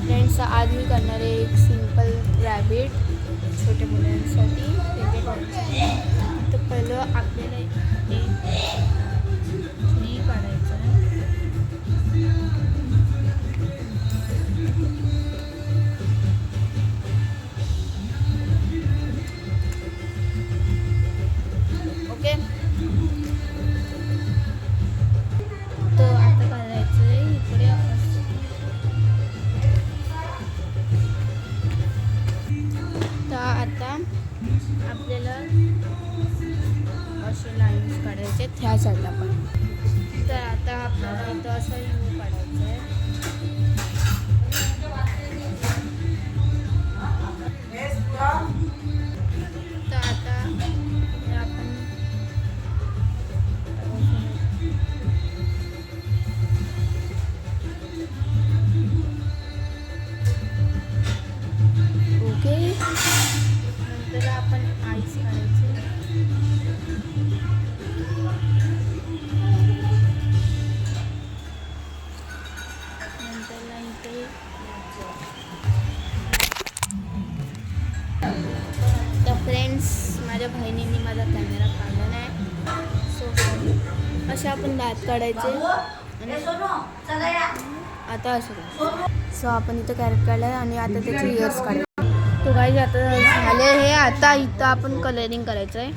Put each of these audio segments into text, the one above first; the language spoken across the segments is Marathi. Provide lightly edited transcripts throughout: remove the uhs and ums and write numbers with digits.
फ्रेंड्स, आज मी करणार आहे एक सिंपल रॅबिट छोट्या मुलांसाठी. तर पहिलं आपल्याला एक ट्री काढायचं आहे. ओके, तर आता करायचं आहे इकडे तर आता आपल्याला असे लाईन्स काढायचे आहेत ह्या साईडला पण. तर आता आपल्याला इथं असं यू काढायचं आहे. तर आता आपण ओके, नंतर आपण आईस काढायचे. नंतरला इथे तर फ्रेंड्स, माझ्या बहिणींनी माझा कॅमेरा काढला नाही, सो असे आपण दात काढायचे. आणि आता असं सो आपण इथं कॅरेट काढलं आहे आणि आता त्याचे इयर्स काढायचे. तो काही आता झाले हे. आता इथं आपण कलरिंग करायचं आहे.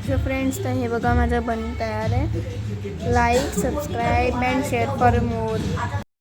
सो फ्रेंड्स, तर हे बघा माझं बनून तयार आहे. Like, subscribe and share for more.